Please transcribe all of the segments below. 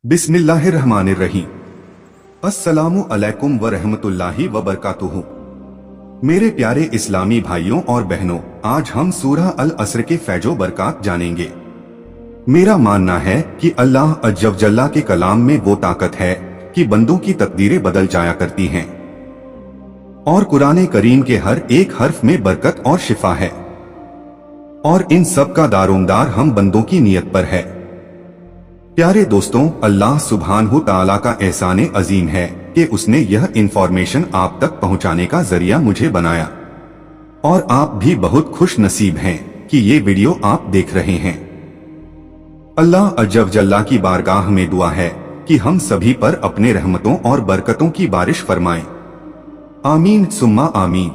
बिस्मिल्लाहिर्रहमानिर्रहीम। अस्सलामु अलैकुम व रहमतुल्लाहि व बरकातुहू। मेरे प्यारे इस्लामी भाइयों और बहनों, आज हम सूरह अल असर के फैजो बरकात जानेंगे। मेरा मानना है कि अल्लाह अज़्ज़ व जल्ला के कलाम में वो ताकत है कि बंदों की तकदीरें बदल जाया करती हैं, और कुरान करीम के हर एक हर्फ में बरकत और शिफा है, और इन सब का दारोमदार हम बंदों की नीयत पर है। प्यारे दोस्तों, अल्लाह सुब्हानहू तआला का एहसान अजीम है कि उसने यह इंफॉर्मेशन आप तक पहुंचाने का जरिया मुझे बनाया, और आप भी बहुत खुश नसीब हैं कि ये वीडियो आप देख रहे हैं। अल्लाह अज़्ज़ व जल्ला की बारगाह में दुआ है कि हम सभी पर अपने रहमतों और बरकतों की बारिश फरमाए। आमीन सुम्मा आमीन।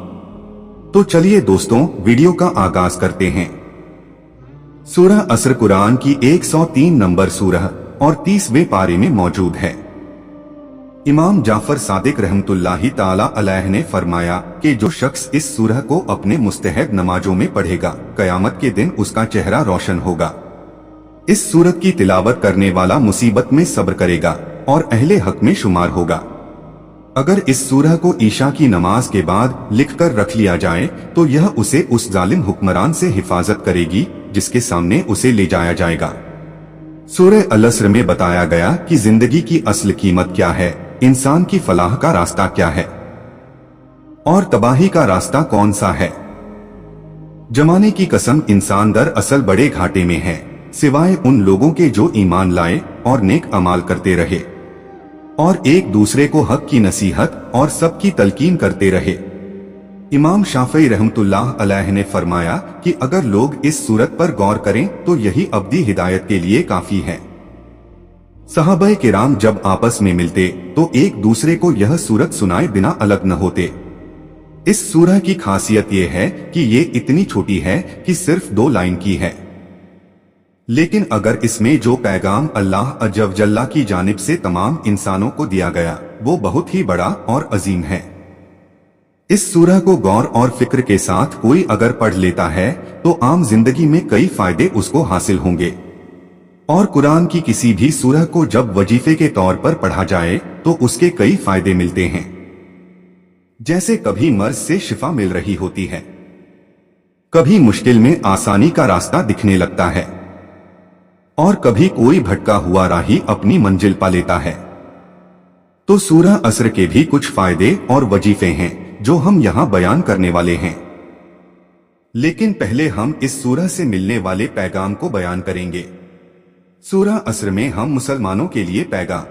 तो चलिए दोस्तों, वीडियो का आगाज करते हैं। सूरह असर कुरान की 103 नंबर सूरह और 30वें पारे में मौजूद है। इमाम जाफर सादिक रहमतुल्लाहि ताला अलैह ने फरमाया कि जो शख्स इस सूरह को अपने मुस्तहब नमाजों में पढ़ेगा, कयामत के दिन उसका चेहरा रोशन होगा। इस सूरत की तिलावत करने वाला मुसीबत में सब्र करेगा और अहले हक में शुमार होगा। अगर इस सूरह को ईशा की नमाज के बाद लिखकर रख लिया जाए तो यह उसे उस जालिम हुक्मरान से हिफाजत करेगी जिसके सामने उसे ले जाया जाएगा। सूरह अल असर में बताया गया कि जिंदगी की असल कीमत क्या है, इंसान की फलाह का रास्ता क्या है, और तबाही का रास्ता कौन सा है। जमाने की कसम, इंसान दर असल बड़े घाटे में है, सिवाय उन लोगों के जो ईमान लाए और नेक अमाल करते रहे और एक दूसरे को हक की नसीहत और सबकी तलकीन करते रहे। इमाम शाफई रहमतुल्लाह अलैह ने फरमाया कि अगर लोग इस सूरत पर गौर करें तो यही अब्दी हिदायत के लिए काफी है। सहाबाए किराम जब आपस में मिलते तो एक दूसरे को यह सूरत सुनाए बिना अलग न होते। इस सूरह की खासियत यह है कि ये इतनी छोटी है कि सिर्फ 2 लाइन की है, लेकिन अगर इसमें जो पैगाम अल्लाह अज़्ज़ व जल्ला की जानिब से तमाम इंसानों को दिया गया वो बहुत ही बड़ा और अजीम है। इस सूरह को गौर और फिक्र के साथ कोई अगर पढ़ लेता है तो आम जिंदगी में कई फायदे उसको हासिल होंगे, और कुरान की किसी भी सूरह को जब वजीफे के तौर पर पढ़ा जाए तो उसके कई फायदे मिलते हैं। जैसे कभी मर्ज से शिफा मिल रही होती है, कभी मुश्किल में आसानी का रास्ता दिखने लगता है, और कभी कोई भटका हुआ राही अपनी मंजिल पा लेता है। तो सूरह असर के भी कुछ फायदे और वजीफे हैं जो हम यहाँ बयान करने वाले हैं, लेकिन पहले हम इस सूरह से मिलने वाले पैगाम को बयान करेंगे। सूरह असर में हम मुसलमानों के लिए पैगाम।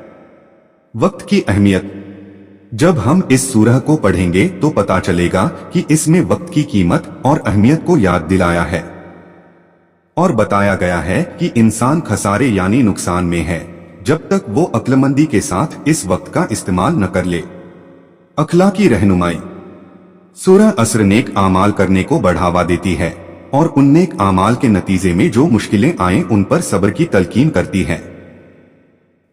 वक्त की अहमियत। जब हम इस सूरह को पढ़ेंगे तो पता चलेगा कि इसमें वक्त की कीमत और अहमियत को याद दिलाया है, और बताया गया है कि इंसान खसारे यानी नुकसान में है जब तक वो अक्लमंदी के साथ इस वक्त का इस्तेमाल न कर ले। अखलाकी रहनुमाई। सूरह असर नेक आमाल करने को बढ़ावा देती है और उन नेक आमाल के नतीजे में जो मुश्किलें आए उन पर सब्र की तलकीन करती है,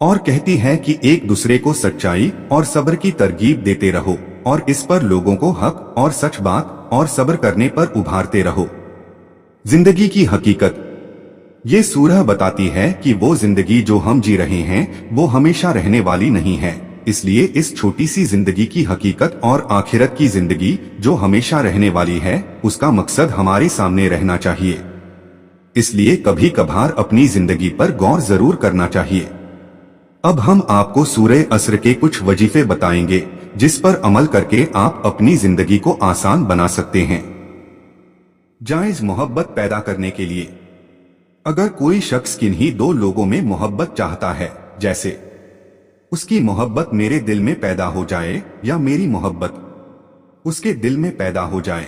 और कहती है कि एक दूसरे को सच्चाई और सब्र की तरगीब देते रहो और इस पर लोगों को हक और सच बात और सब्र करने पर उभारते रहो। जिंदगी की हकीकत। ये सूरह बताती है कि वो जिंदगी जो हम जी रहे हैं वो हमेशा रहने वाली नहीं है, इसलिए इस छोटी सी जिंदगी की हकीकत और आखिरत की जिंदगी जो हमेशा रहने वाली है उसका मकसद हमारे सामने रहना चाहिए। इसलिए कभी कभार अपनी जिंदगी पर गौर जरूर करना चाहिए। अब हम आपको सूरह असर के कुछ वजीफे बताएंगे जिस पर अमल करके आप अपनी जिंदगी को आसान बना सकते हैं। जायज मोहब्बत पैदा करने के लिए। अगर कोई शख्स किन्हीं 2 लोगों में मोहब्बत चाहता है, जैसे उसकी मोहब्बत मेरे दिल में पैदा हो जाए या मेरी मोहब्बत उसके दिल में पैदा हो जाए,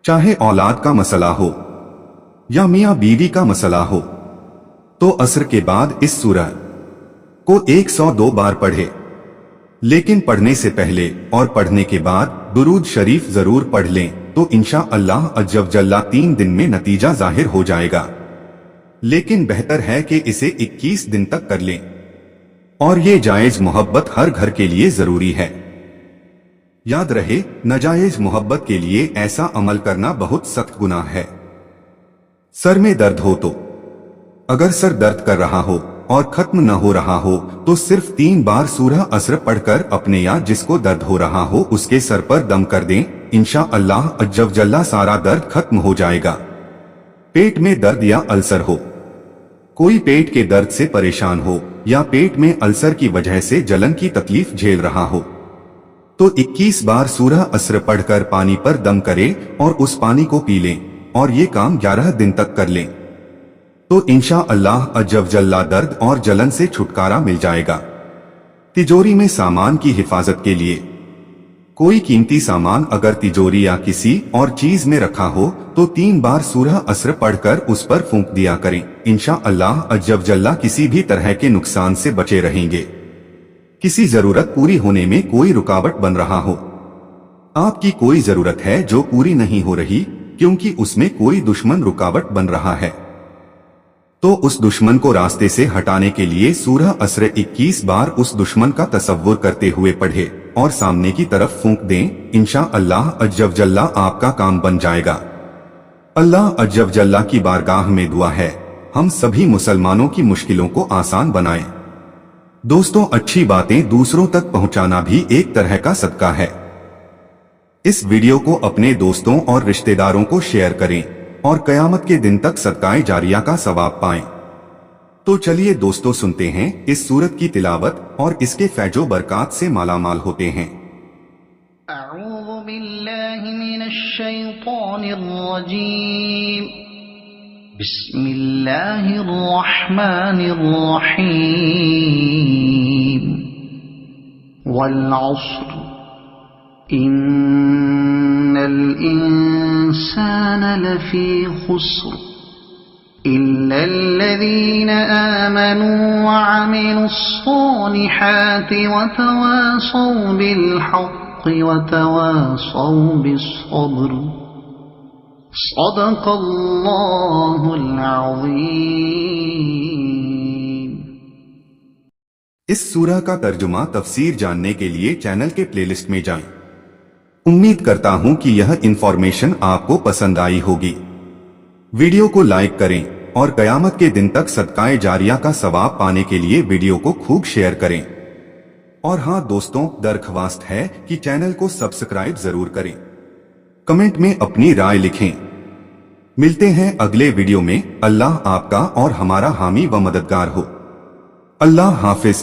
चाहे औलाद का मसला हो या मियां बीवी का मसला हो, तो असर के बाद इस सूरह को 102 बार पढ़े। लेकिन पढ़ने से पहले और पढ़ने के बाद दुरूद शरीफ जरूर पढ़ लें तो इंशाअल्लाह अज़्ज़ व जल्ला 3 दिन में नतीजा जाहिर हो जाएगा, लेकिन बेहतर है कि इसे 21 दिन तक कर लें। और ये जायज मोहब्बत हर घर के लिए जरूरी है। याद रहे, नाजायज मोहब्बत के लिए ऐसा अमल करना बहुत सख्त गुनाह है। सर में दर्द हो तो, अगर सर दर्द कर रहा हो और खत्म न हो रहा हो तो सिर्फ 3 बार सूरह असर पढ़कर अपने या जिसको दर्द हो रहा हो उसके सर पर दम कर दें। इंशाअल्लाह अज्जल जल्ला सारा दर्द खत्म हो जाएगा। पेट में दर्द या अल्सर हो, कोई पेट के दर्द से परेशान हो या पेट में अल्सर की वजह से जलन की तकलीफ झेल रहा हो तो 21 बार सूरह असर पढ़कर पानी पर दम करें और उस पानी को पी लें और ये काम 11 दिन तक कर लें तो इंशाअल्लाह अज्जल जल्ला दर्द और जलन से छुटकारा मिल जाएगा। तिजोरी में सामान की हिफाजत के लिए, कोई कीमती सामान अगर तिजोरी या किसी और चीज में रखा हो तो 3 बार सूरह असर पढ़कर उस पर फूंक दिया करें। इंशाअल्लाह अज्जल जल्ला किसी भी तरह के नुकसान से बचे रहेंगे। किसी जरूरत पूरी होने में कोई रुकावट बन रहा हो, आपकी कोई जरूरत है जो पूरी नहीं हो रही क्योंकि उसमें कोई दुश्मन रुकावट बन रहा है तो उस दुश्मन को रास्ते से हटाने के लिए सूरह असर 21 बार उस दुश्मन का तसव्वुर करते हुए पढ़े और सामने की तरफ फूंक दें। इंशाअल्लाह अज्जल जल्ला आपका काम बन जाएगा। अल्लाह अज्जल जल्ला की बारगाह में दुआ है हम सभी मुसलमानों की मुश्किलों को आसान बनाएं। दोस्तों, अच्छी बातें दूसरों तक पहुंचाना भी एक तरह का सदका है। इस वीडियो को अपने दोस्तों और रिश्तेदारों को शेयर करें और कयामत के दिन तक सदकाए जारिया का सवाब पाएं। तो चलिए दोस्तों सुनते हैं इस सूरत की तिलावत और इसके फैजो बरकात से मालामाल होते हैं। अऊज़ु बिल्लाहि मिनश शैतानिर रजीम। बिस्मिल्लाहिर रहमानिर रहीम। वल अस्र इन्नल इंसाना लफी खुस्र इल्लल्लज़ीना आमनू व अमिलुस्सालिहाति व तवासौ बिल हक़्क़ि व तवासौ बिस्सब्र। सदक़ल्लाहुल अज़ीम। इस सूरह का तर्जुमा तफसीर जानने के लिए चैनल के प्लेलिस्ट में जाएं। उम्मीद करता हूं कि यह इंफॉर्मेशन आपको पसंद आई होगी। वीडियो को लाइक करें और कयामत के दिन तक सदकाए जारिया का सवाब पाने के लिए वीडियो को खूब शेयर करें। और हां दोस्तों, दरख्वास्त है कि चैनल को सब्सक्राइब जरूर करें। कमेंट में अपनी राय लिखें। मिलते हैं अगले वीडियो में। अल्लाह आपका और हमारा हामी व मददगार हो। अल्लाह हाफिज।